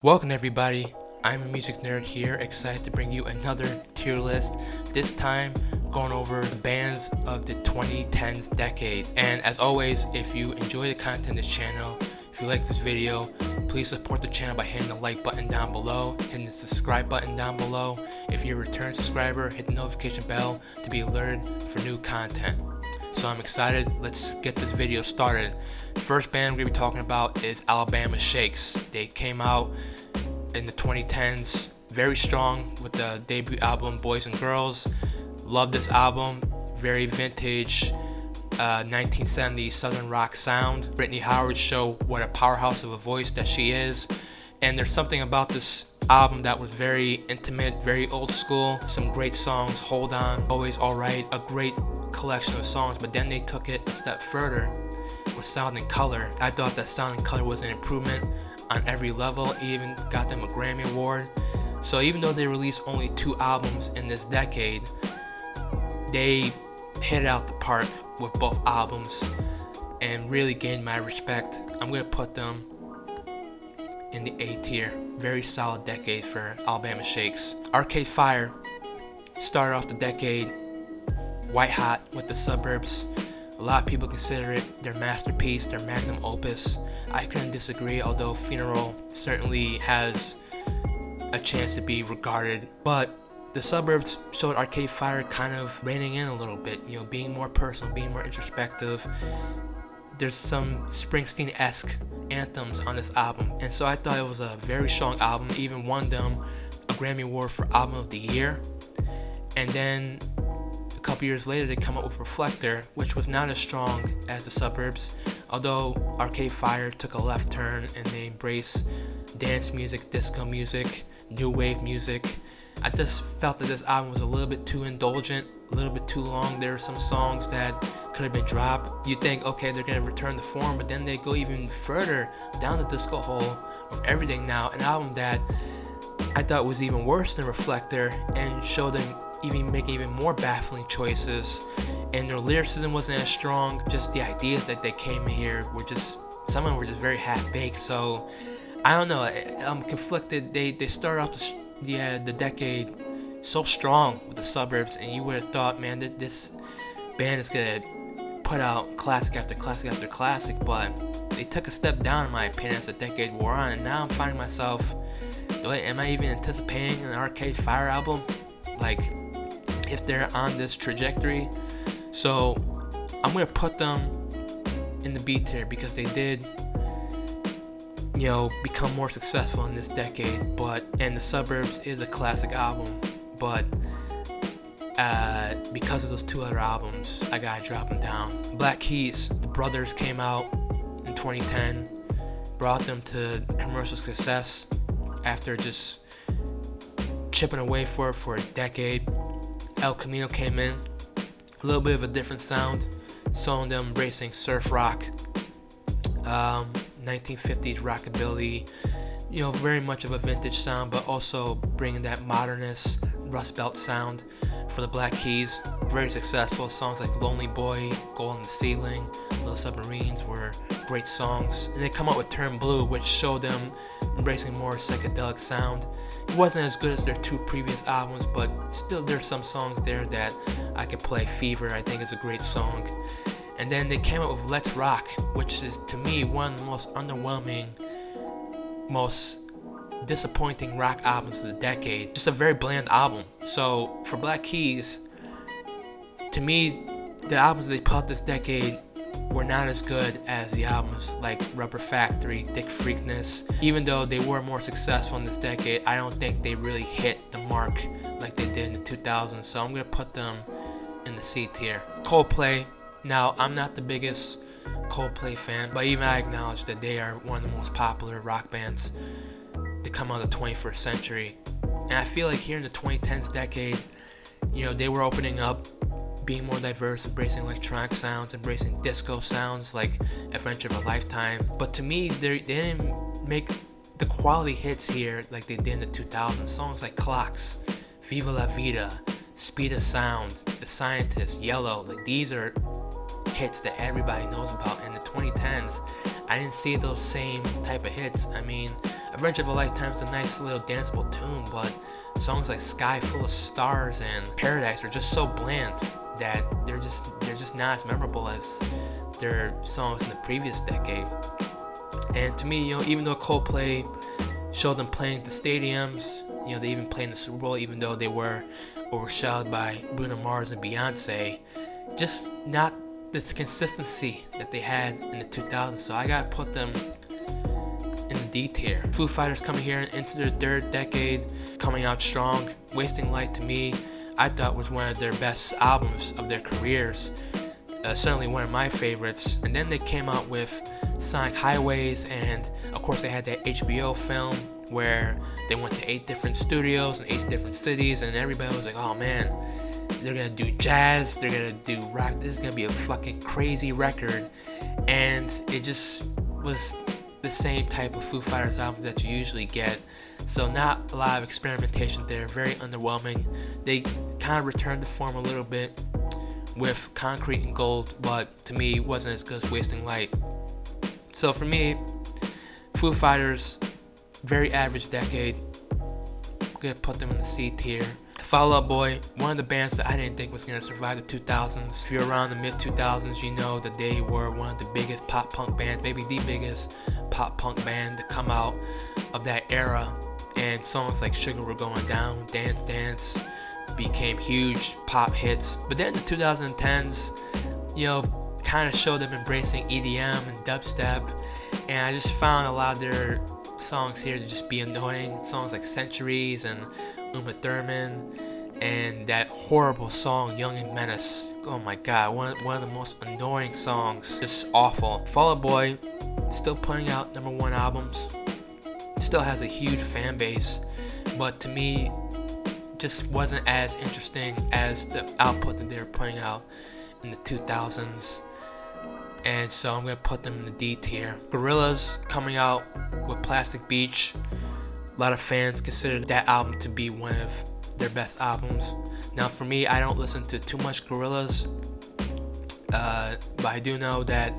Welcome everybody, I'm a music nerd here, excited to bring you another tier list, this time going over the bands of the 2010s decade. And as always, if you enjoy the content of this channel, if you like this video, please support the channel by hitting the like button down below, hitting the subscribe button down below. If you're a return subscriber, hit the notification bell to be alerted for new content. So I'm excited, let's get this video started. The first band we're going to be talking about is Alabama Shakes. They came out in the 2010s, very strong with the debut album Boys and Girls. Love this album, very vintage 1970s Southern rock sound. Brittany Howard showed what a powerhouse of a voice that she is. And there's something about this album that was very intimate, very old school. Some great songs, Hold On, Always Alright, a great collection of songs. But then they took it a step further with Sound and Color. I thought that Sound and Color was an improvement on every level. It even got them a Grammy Award. So even though they released only 2 albums in this decade, they hit it out the park with both albums and really gained my respect. I'm going to put them in the A tier. Very solid decade for Alabama Shakes. Arcade Fire started off the decade white hot with The Suburbs. A lot of people consider it their masterpiece, their magnum opus. I couldn't disagree, although Funeral certainly has a chance to be regarded. But The Suburbs showed Arcade Fire kind of reining in a little bit, being more personal, being more introspective. There's some Springsteen-esque anthems on this album, and so I thought it was a very strong album. Even won them a Grammy Award for Album of the Year. And then a couple years later they come up with Reflector, which was not as strong as The Suburbs, although Arcade Fire took a left turn and they embraced dance music, disco music, new wave music. I just felt that this album was a little bit too indulgent, a little bit too long. There were some songs that could have been dropped. You think, okay, they're going to return to form, but then they go even further down the disco hole with Everything Now, an album that I thought was even worse than Reflector and showed them even making even more baffling choices. And their lyricism wasn't as strong. Just the ideas that they came in here were just, some of them were just very half-baked. So I don't know, I'm conflicted. They started off the decade so strong with The Suburbs, and you would have thought, man, that this band is gonna put out classic after classic after classic, but they took a step down in my opinion as the decade wore on. And now I'm finding myself, am I even anticipating an Arcade Fire album, like if they're on this trajectory? So I'm gonna put them in the B tier because they did become more successful in this decade. And The Suburbs is a classic album, but because of those 2 other albums, I gotta drop them down. Black Keys, the brothers came out in 2010, brought them to commercial success after just chipping away for it for a decade. El Camino came in, a little bit of a different sound, showing them embracing surf rock, 1950s rockabilly, very much of a vintage sound, but also bringing that modernist Rust Belt sound for the Black Keys. Very successful. Songs like Lonely Boy, Gold on the Ceiling, Little Submarines were great songs. And they come out with Turn Blue, which showed them embracing more psychedelic sound. It wasn't as good as their 2 previous albums, but still there's some songs there that I could play. Fever, I think, is a great song. And then they came out with Let's Rock, which is, to me, one of the most underwhelming, most disappointing rock albums of the decade. Just a very bland album. So for Black Keys, to me, the albums they put out this decade were not as good as the albums like Rubber Factory, Thick Freakness. Even though they were more successful in this decade, I don't think they really hit the mark like they did in the 2000s. So I'm going to put them in the C tier. Coldplay. Now, I'm not the biggest Coldplay fan, but even I acknowledge that they are one of the most popular rock bands to come out of the 21st century. And I feel like here in the 2010s decade, they were opening up, being more diverse, embracing electronic sounds, embracing disco sounds like Adventure of a Lifetime. But to me, they didn't make the quality hits here like they did in the 2000s. Songs like Clocks, Viva La Vida, Speed of Sound, The Scientist, Yellow, like these are hits that everybody knows about. In the 2010s, I didn't see those same type of hits. I mean, Adventure of a Lifetime is a nice little danceable tune, but songs like Sky Full of Stars and Paradise are just so bland that they're just not as memorable as their songs in the previous decade. And to me, even though Coldplay showed them playing at the stadiums, they even played in the Super Bowl, even though they were overshadowed by Bruno Mars and Beyonce, just not the consistency that they had in the 2000s. So I gotta put them in the D tier. Foo Fighters coming here into their third decade, coming out strong. Wasting Light, to me, I thought was one of their best albums of their careers. Certainly one of my favorites. And then they came out with Sonic Highways, and of course they had that HBO film where they went to 8 different studios in 8 different cities, and everybody was like, oh man, they're gonna do jazz, they're gonna do rock, this is gonna be a fucking crazy record. And it just was the same type of Foo Fighters albums that you usually get. So not a lot of experimentation there, very underwhelming. They kind of returned to form a little bit with Concrete and Gold, but to me wasn't as good as Wasting Light. So for me, Foo Fighters, very average decade. I'm gonna put them in the C tier. Fall Out Boy, one of the bands that I didn't think was gonna survive the 2000s. If you're around the mid 2000s, you know that they were one of the biggest pop punk bands, maybe the biggest pop punk band to come out of that era. And songs like Sugar We're Going Down, Dance Dance became huge pop hits. But then the 2010s, kind of showed them embracing EDM and dubstep, and I just found a lot of their songs here to just be annoying. Songs like Centuries and Uma Thurman, and that horrible song Young and Menace. Oh my god, one of the most annoying songs. Just awful. Fall Out Boy, still putting out #1 albums, still has a huge fan base, but to me just wasn't as interesting as the output that they were putting out in the 2000s. And so I'm going to put them in the D tier. Gorillaz coming out with Plastic Beach. A lot of fans consider that album to be one of their best albums. Now for me, I don't listen to too much Gorillaz, but I do know that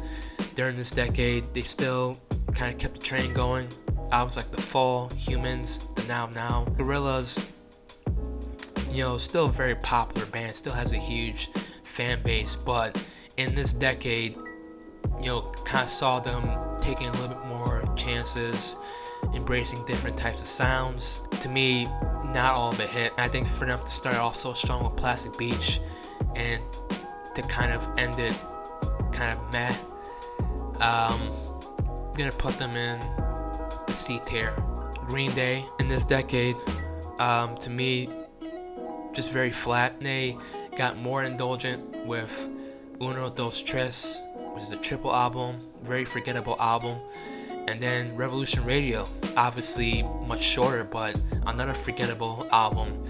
during this decade, they still kind of kept the train going. Albums like The Fall, Humans, The Now. Gorillaz, still a very popular band, still has a huge fan base, but in this decade, kind of saw them taking a little bit more chances, embracing different types of sounds. To me, not all of it hit. I think for them to start off so strong with Plastic Beach and to kind of end it kind of meh, I'm gonna put them in the C tier. Green Day in this decade, to me, just very flat. They got more indulgent with Uno Dos Tres, which is a triple album, very forgettable album. And then Revolution Radio, obviously much shorter, but another forgettable album.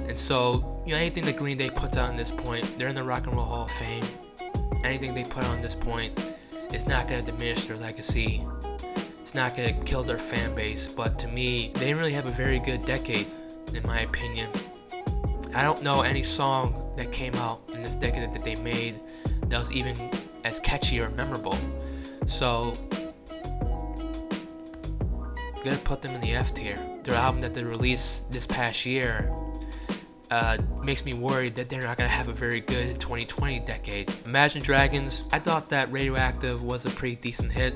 And so, anything that Green Day puts out at this point, they're in the Rock and Roll Hall of Fame. Anything they put out at this point is not going to diminish their legacy. It's not going to kill their fan base. But to me, they didn't really have a very good decade, in my opinion. I don't know any song that came out in this decade that they made that was even as catchy or memorable. So I'm gonna put them in the F tier. Their album that they released this past year makes me worried that they're not gonna have a very good 2020 decade. Imagine Dragons, I thought that Radioactive was a pretty decent hit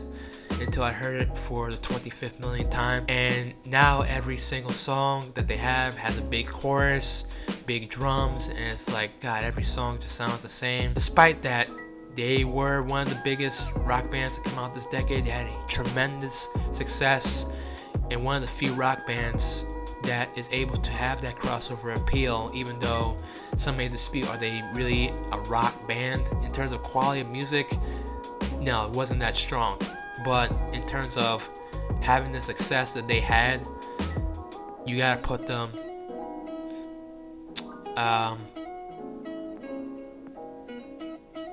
until I heard it for the 25th millionth time, and now every single song that they have has a big chorus, big drums, and it's like, god, every song just sounds the same. Despite that, they were one of the biggest rock bands to come out this decade. They had a tremendous success, and one of the few rock bands that is able to have that crossover appeal, even though some may dispute, are they really a rock band? In terms of quality of music, no, it wasn't that strong. But in terms of having the success that they had, you gotta put them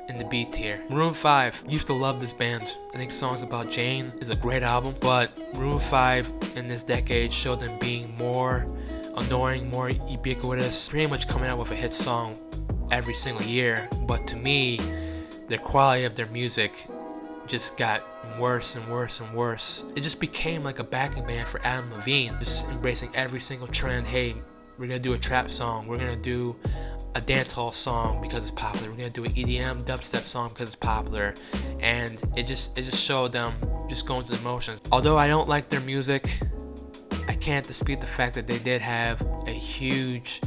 in the B tier. Maroon 5, used to love this band. I think Songs About Jane is a great album, but Maroon 5 in this decade showed them being more annoying, more ubiquitous, pretty much coming out with a hit song every single year. But to me, the quality of their music just got worse and worse and worse. It just became like a backing band for Adam Levine, just embracing every single trend. Hey, we're gonna do a trap song, we're gonna do a dancehall song because it's popular, we're gonna do an EDM dubstep song because it's popular, and it just showed them just going through the motions. Although I don't like their music, I can't dispute the fact that they did have a huge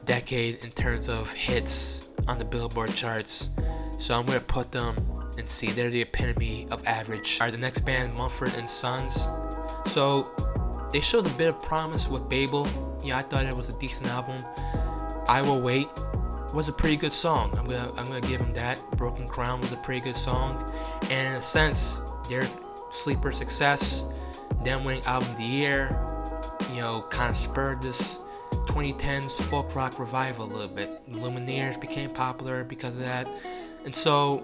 decade in terms of hits on the Billboard charts. So I'm gonna put them in C. They're the epitome of average. Alright, the next band, Mumford Sons. So they showed a bit of promise with Babel. Yeah, I thought it was a decent album. I Will Wait was a pretty good song. I'm gonna give them that. Broken Crown was a pretty good song, and in a sense, their sleeper success, them winning album of the year, kind of spurred this 2010s folk rock revival a little bit. The Lumineers became popular because of that, and so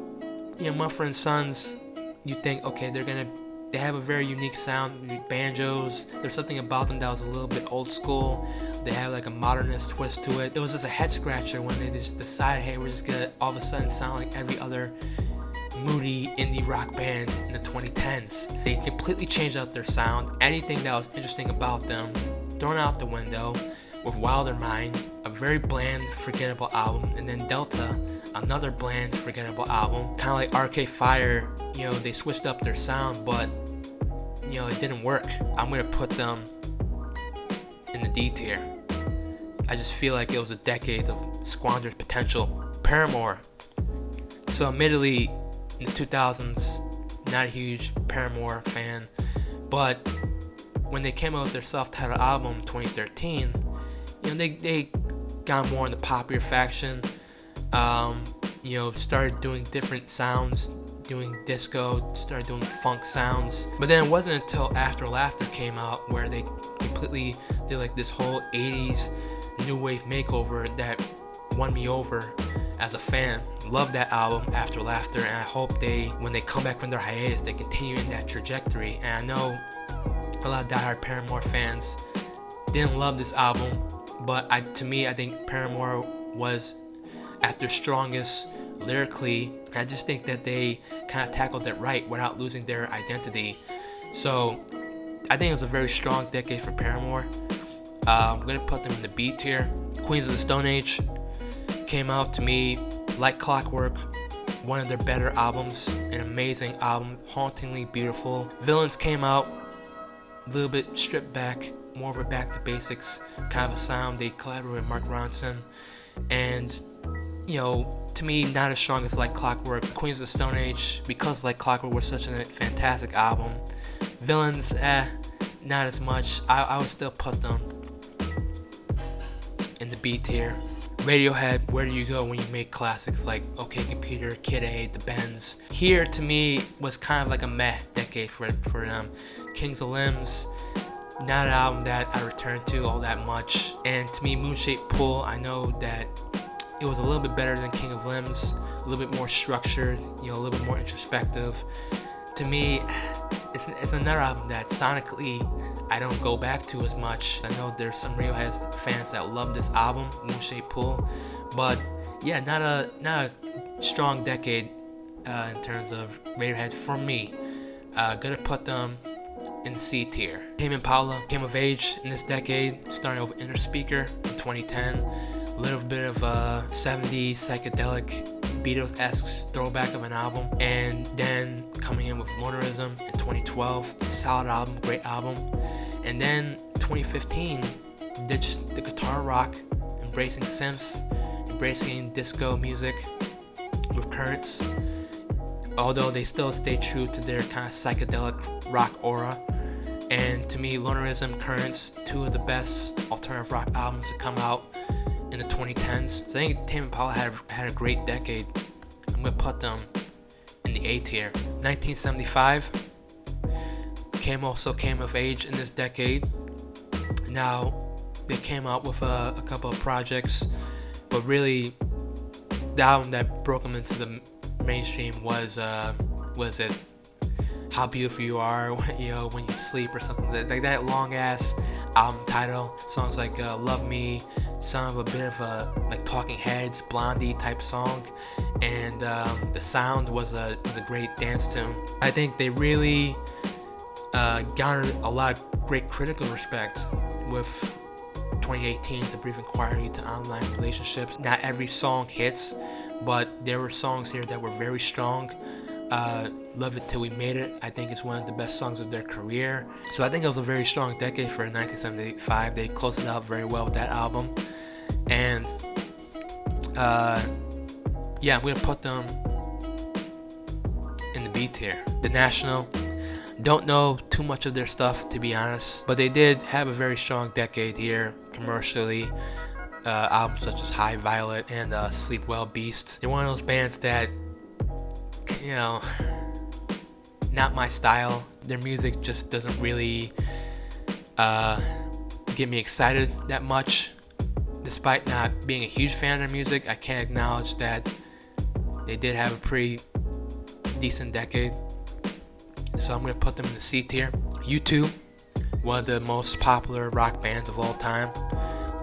Mumford Sons, you think, okay, they have a very unique sound, banjos. There's something about them that was a little bit old school. They had like a modernist twist to it. It was just a head scratcher when they just decided, hey, we're just gonna all of a sudden sound like every other moody indie rock band in the 2010s. They completely changed out their sound. Anything that was interesting about them thrown out the window, with Wilder Mind, a very bland, forgettable album, and then Delta, another bland, forgettable album. Kind of like Arcade Fire, they switched up their sound, but it didn't work. I'm gonna put them in the D tier. I just feel like it was a decade of squandered potential. Paramore. So admittedly, in the 2000s, not a huge Paramore fan, but when they came out with their self-titled album in 2013, they got more in the popular faction. Started doing different sounds, doing disco, started doing funk sounds. But then it wasn't until After Laughter came out where they completely did like this whole 80s new wave makeover that won me over as a fan. Love that album, After Laughter, and I hope when they come back from their hiatus, they continue in that trajectory. And I know a lot of diehard Paramore fans didn't love this album, but to me, I think Paramore was at their strongest lyrically. I just think that they kind of tackled it right without losing their identity. So I think it was a very strong decade for Paramore. I'm gonna put them in the B tier. Queens of the Stone Age came out, to me, like clockwork, one of their better albums, an amazing album, hauntingly beautiful. Villains came out a little bit stripped back, more of a back to basics kind of a sound. They collaborated with Mark Ronson, and to me, not as strong as Like Clockwork. Queens of the Stone Age, because Like Clockwork was such a fantastic album. Villains, not as much. I would still put them in the B tier. Radiohead, Where Do You Go When You Make Classics like OK Computer, Kid A, The Bends. Here, to me, was kind of like a meh decade for them. Kings of Limbs, not an album that I return to all that much. And to me, Moonshaped Pool, I know that it was a little bit better than King of Limbs, a little bit more structured, a little bit more introspective. To me, it's another album that sonically I don't go back to as much. I know there's some Radiohead fans that love this album, Moonshaped Pool, but yeah, not a strong decade in terms of Radiohead for me. Gonna put them in C tier. Tame Impala came of age in this decade, starting with Inner Speaker in 2010. A little bit of a 70s psychedelic Beatles-esque throwback of an album, and then coming in with Lonerism in 2012. Solid album, great album. And then 2015, ditched the guitar rock, embracing synths, embracing disco music with Currents, although they still stay true to their kind of psychedelic rock aura. And to me, Lonerism, Currents, two of the best alternative rock albums to come out in the 2010s. So I think Tame Impala had a great decade. I'm gonna put them in the A tier. 1975 came of age in this decade. Now they came out with a couple of projects, but really the album that broke them into the mainstream was it How Beautiful You Are, When You Sleep, or something like that long ass album title. Songs like Love Me, some of a bit of a like Talking Heads, Blondie type song, and the sound was a great dance tune. I think they really garnered a lot of great critical respect with 2018's A Brief Inquiry to Online Relationships. Not every song hits, but there were songs here that were very strong. Love It Till We Made It, I think it's one of the best songs of their career. So I think it was a very strong decade for 1975. They closed it out very well with that album. And yeah, I'm gonna put them in the B tier. The National, don't know too much of their stuff, to be honest, but they did have a very strong decade here commercially. Albums such as High Violet and Sleep Well Beast. They're one of those bands that, you know, not my style. Their music just doesn't really get me excited that much. Despite not being a huge fan of their music, I can acknowledge that they did have a pretty decent decade. So I'm going to put them in the C tier. U2, one of the most popular rock bands of all time.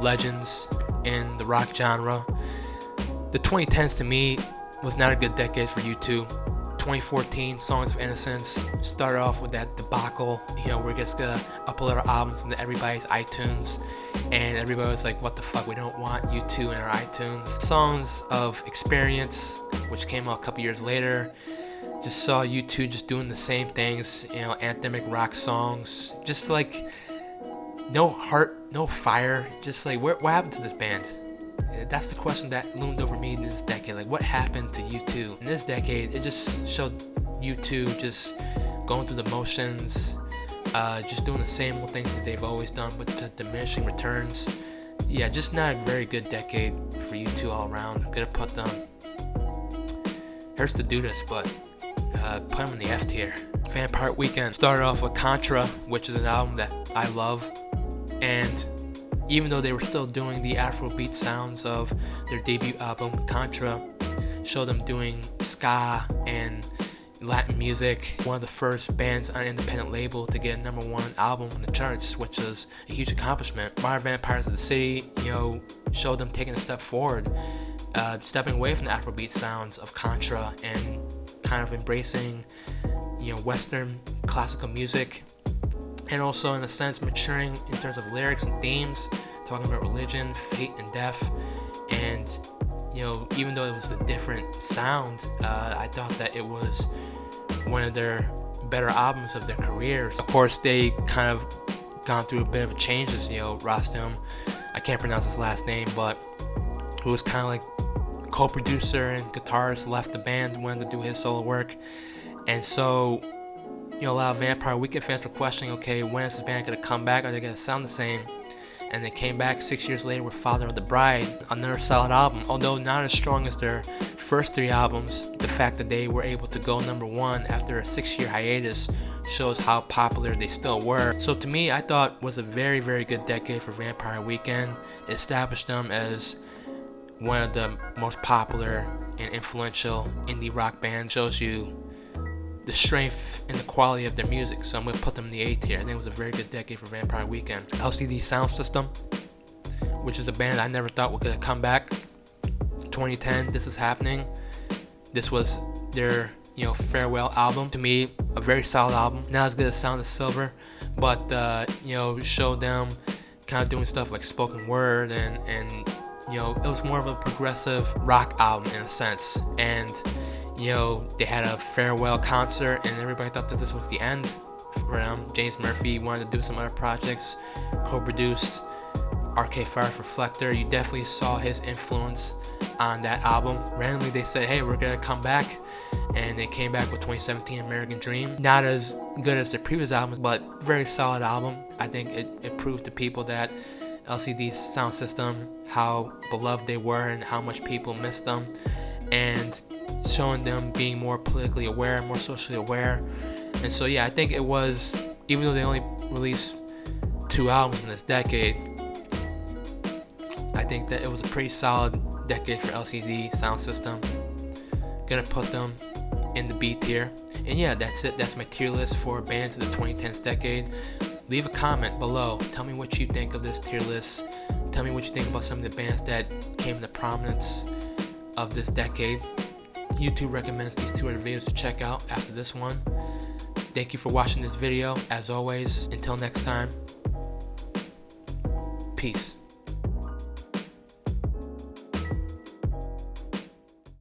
Legends in the rock genre. The 2010s to me was not a good decade for U2. 2014, Songs of Innocence started off with that debacle. You know, we're just gonna upload our albums into everybody's iTunes, and everybody was like, what the fuck, we don't want U2 in our iTunes. Songs of Experience, which came out a couple years later, just saw U2 just doing the same things, you know, anthemic rock songs, just like no heart, no fire, just like what happened to this band? That's the question that loomed over me in this decade. Like, what happened to U2? In this decade, it just showed U2 just going through the motions, just doing the same old things that they've always done, but to diminishing returns. Yeah, just not a very good decade for U2 all around. I'm gonna put them, hurts to do this, but put them in the F tier. Vampire Weekend started off with Contra, which is an album that I love, and even though they were still doing the Afrobeat sounds of their debut album, Contra showed them doing ska and Latin music. One of the first bands on an independent label to get a #1 album on the charts, which was a huge accomplishment. Modern Vampires of the City, you know, showed them taking a step forward, stepping away from the Afrobeat sounds of Contra and kind of embracing, you know, Western classical music. And also, in a sense, maturing in terms of lyrics and themes, talking about religion, fate, and death. And, you know, even though it was a different sound, I thought that it was one of their better albums of their careers. Of course, they kind of gone through a bit of changes. You know, Rostam, I can't pronounce his last name, but who was kind of like co-producer and guitarist, left the band, wanted to do his solo work. And so, you know, a lot of Vampire Weekend fans were questioning, okay, when is this band going to come back? Are they going to sound the same? And they came back 6 years later with Father of the Bride, another solid album. Although not as strong as their first 3 albums, the fact that they were able to go #1 after a 6-year hiatus shows how popular they still were. So to me, I thought was a very, very good decade for Vampire Weekend. It established them as one of the most popular and influential indie rock bands. Shows you the strength and the quality of their music, so I'm going to put them in the A tier. I think it was a very good decade for Vampire Weekend. LCD Soundsystem, which is a band I never thought was going to come back. 2010, This Is Happening. This was their, you know, farewell album. To me, a very solid album. Not as good as Sound of Silver, but, you know, showed them kind of doing stuff like spoken word, and you know, it was more of a progressive rock album in a sense. And you know, they had a farewell concert, and everybody thought that this was the end for them. James Murphy wanted to do some other projects, co-produced Arcade Fire's Reflector. You definitely saw his influence on that album. Randomly, they said, hey, we're gonna come back, and they came back with 2017 American Dream. Not as good as their previous albums, but very solid album. I think it proved to people that LCD Soundsystem, how beloved they were and how much people missed them, and showing them being more politically aware, more socially aware. And so yeah, I think it was, even though they only released 2 albums in this decade, I think that it was a pretty solid decade for LCD Soundsystem. Gonna put them in the B tier. And yeah, that's it. That's my tier list for bands of the 2010s decade. leave a comment below. Tell me what you think of this tier list. Tell me what you think about some of the bands that came into prominence of this decade. YouTube recommends these 2 other videos to check out after this one. Thank you for watching this video. As always, until next time, peace.